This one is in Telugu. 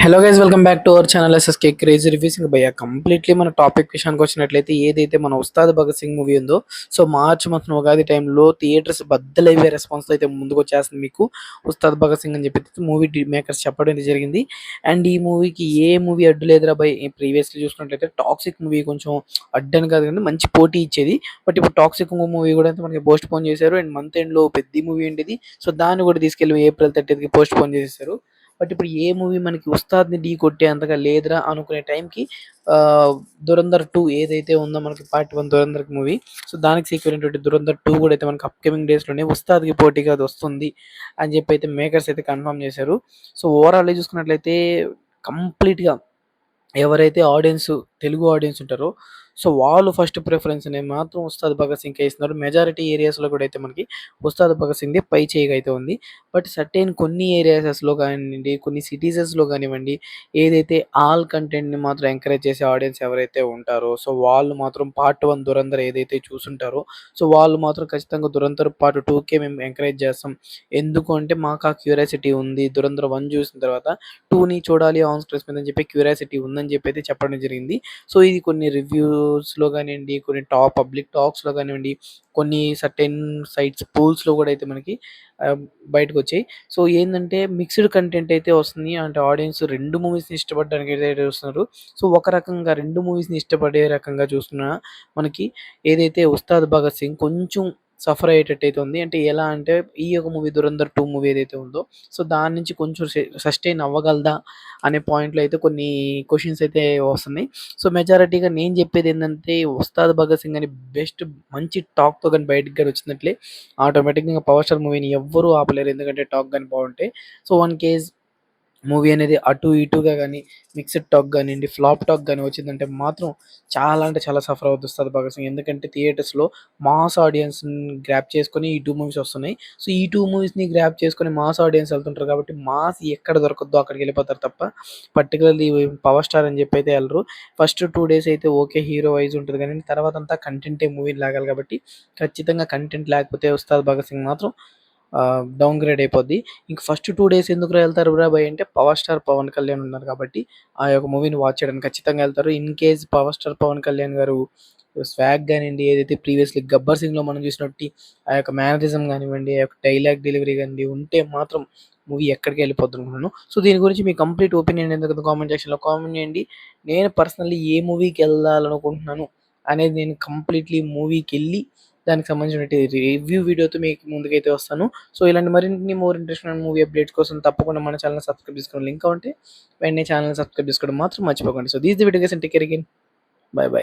Hello guys, welcome back to our channel SSK crazy reviews. ఇంకా భయ్య కంప్లీట్లీ మన టాపిక్ విషయానికి వచ్చినట్లయితే ఏదైతే మన ఉస్తాద్ భగత్ సింగ్ మూవీ ఉందో, సో మార్చ్ మంత్ ఉగాది టైంలో థియేటర్స్ బద్దలైపోయే రెస్పాన్స్ అయితే ముందుకు వచ్చేస్తుంది మీకు ఉస్తాద్ భగత్ సింగ్ అని చెప్పి మూవీ మేకర్స్ చెప్పడం అయితే జరిగింది. అండ్ ఈ మూవీకి ఏ మూవీ అడ్డు లేదురా బై. ప్రీవియస్లీ చూసుకున్నట్లయితే టాక్సిక్ మూవీ కొంచెం అడ్డని కాదు కానీ మంచి పోటీ ఇచ్చేది. బట్ ఇప్పుడు టాక్సిక్ మూవీ కూడా అయితే మనకి పోస్ట్ పోన్ చేశారు. అండ్ మంత్ ఎండ్లో పెద్ద మూవీ ఉండేది, సో దాన్ని కూడా తీసుకెళ్ళి ఏప్రిల్ 30కి పోస్ట్ పోన్ చేసేసారు. బట్ ఇప్పుడు ఏ మూవీ మనకి ఉస్తాద్‌ని ఢీ కొట్టే అంతగా లేదురా అనుకునే టైంకి 'దురంధర్ 2' ఏదైతే ఉందో మనకి పార్ట్ 1 'దురంధర్' మూవీ, సో దానికి సీక్వెల్ అయినటువంటి 'దురంధర్ 2' కూడా అయితే మనకి అప్‌కమింగ్ డేస్‌లోనే ఉస్తాద్‌కి పోటీగా అది వస్తుంది అని చెప్పి అయితే మేకర్స్ అయితే కన్ఫర్మ్ చేశారు. సో ఓవరాల్‌గా చూసుకున్నట్లయితే కంప్లీట్‌గా ఎవరైతే ఆడియన్స్ తెలుగు ఆడియన్స్ ఉంటారో, సో వాళ్ళు ఫస్ట్ ప్రిఫరెన్స్ అనేది మాత్రం ఉస్తాద్ భగత్ సింగ్‌కే ఇస్తున్నారు. మెజారిటీ ఏరియాస్‌లో కూడా అయితే మనకి ఉస్తాద్ భగత్ సింగ్‌దే పై చేయిగా అయితే ఉంది. బట్ సర్టెన్ కొన్ని ఏరియాసెస్‌లో కానివ్వండి, కొన్ని సిటీసెస్‌లో కానివ్వండి, ఏదైతే ఆల్ కంటెంట్‌ని మాత్రం ఎంకరేజ్ చేసే ఆడియన్స్ ఎవరైతే ఉంటారో, సో వాళ్ళు మాత్రం పార్ట్ 1 దురంధర్ ఏదైతే చూసుంటారో, సో వాళ్ళు మాత్రం ఖచ్చితంగా దురంధర్ పార్ట్ 2కే మేము ఎంకరేజ్ చేస్తాం. ఎందుకు అంటే మాకు ఆ క్యూరియాసిటీ ఉంది. దురంధర్ 1 చూసిన తర్వాత 2ని చూడాలి ఆన్ స్క్రీన్స్ మీద అని చెప్పి క్యూరియాసిటీ ఉందని చెప్పి అయితే చెప్పడం జరిగింది. సో ఇది కొన్ని రివ్యూస్‌లో గానియండి, కొన్ని పబ్లిక్ టాక్స్‌లో గానివ్వండి, కొన్ని సర్టెన్ సైట్స్ పోల్స్‌లో కూడా అయితే మనకి బయటకొచ్చాయి. సో ఏందంటే మిక్స్డ్ కంటెంట్ అయితే వస్తుంది. అంటే ఆడియన్స్ 2 మూవీస్‌ని ఇష్టపడడానికి అయితే చూస్తున్నారు. సో ఒక రకంగా 2 మూవీస్‌ని ఇష్టపడే రకంగా చూస్తున్న మనకి ఏదైతే 'ఉస్తాద్ భగత్ సింగ్' కొంచెం సఫర్ అయ్యేటట్టయితే ఉంది. అంటే ఎలా అంటే ఈ యొక్క మూవీ 'దురంధర్ 2' మూవీ ఏదైతే ఉందో, సో దాని నుంచి కొంచెం సస్టైన్ అవ్వగలదా అనే పాయింట్‌లో అయితే కొన్ని క్వెషన్స్ అయితే వస్తున్నాయి. సో మెజారిటీగా నేను చెప్పేదేందంటే 'ఉస్తాద్ భగత్ సింగ్' అని బెస్ట్ మంచి టాక్‌తో గాని బయటికి గాని వచ్చినట్లే ఆటోమేటిక్‌గా 'పవర్ స్టార్' మూవీని ఎవ్వరూ ఆపలేరు. ఎందుకంటే టాక్ గాని బావుంటే. సో వన్ కేస్ మూవీ అనేది అటు ఇటుగా గాని, మిక్స్డ్ టాక్ గానియండి, ఫ్లాప్ టాక్ గాని వచ్చిందంటే మాత్రం చాలా అంటే చాలా సఫర్ అవుద్ది ఉస్తాద్ భగత్ సింగ్. ఎందుకంటే థియేటర్స్‌లో మాస్ ఆడియన్స్‌ని గ్రాబ్ చేసుకొని ఈ 2 మూవీస్ వస్తున్నాయి. సో ఈ 2 మూవీస్‌ని గ్రాబ్ చేసుకొని మాస్ ఆడియన్స్ ఎళ్తుంటారు కాబట్టి మాస్ ఎక్కడ దొరకద్దో అక్కడికెళ్ళిపోతారు తప్ప పర్టిక్యులర్‌లీ 'పవర్ స్టార్' అని చెప్పి అయితే ఎళ్ళరు. ఫస్ట్ 2 డేస్ అయితే ఓకే, హీరో వైస్ ఉంటది గానీ తర్వాతంతా కంటెంటే మూవీని లాగాలి కాబట్టి ఖచ్చితంగా కంటెంట్ లేకపోతే ఉస్తాద్ భగత్ సింగ్ మాత్రం డౌన్‌గ్రేడ్ అయిపోద్ది. ఇంక ఫస్ట్ 2 డేస్ ఎందుకురా ఎళ్తారురా భయ్ అంటే 'పవర్ స్టార్' పవన్ కళ్యాణ్ ఉన్నారు కాబట్టి ఆ యొక్క మూవీని వాచ్ చేయడానికి ఖచ్చితంగా ఎళ్తారు. In case 'power star' Pawan Kalyan garu swag గానియండి, ఏదైతే ప్రీవియస్‌లీ 'గబ్బర్ సింగ్‌లో' మనం చూసినట్టి ఆ యొక్క మేనరిజం గానివ్వండి, ఆ యొక్క డైలాగ్ డెలివరీ గానివ్వండి ఉంటే మాత్రం మూవీ ఎక్కడికో ఎళ్ళిపోద్దనుకుంటున్నాను. సో దీని గురించి మీ కంప్లీట్ ఒపీనియన్ ఏందో కింద కామెంట్ సెక్షన్‌లో కామెంట్ చేయండి. నేను పర్సనల్లీ ఏ మూవీకెళ్ళాలనుకుంటున్నాను అనేది నేను కంప్లీట్‌లీ మూవీకెళ్ళి దానికి సంబంధించినటువంటి రివ్యూ వీడియోతో మీకు ముందుకైతే వస్తాను. సో ఇలాంటి మరిన్ని మోర్ ఇంట్రెస్టింగ్ మూవీ అప్డేట్స్ కోసం తప్పకుండా మన ఛానెల్‌ని సబ్స్క్రైబ్ చేసుకోండి. లింక్ ఉంటే వెంటనే ఛానెల్‌ని సబ్స్క్రైబ్ చేసుకోవడం మాత్రం మర్చిపోకండి. So this the video guys, and take care again. By by.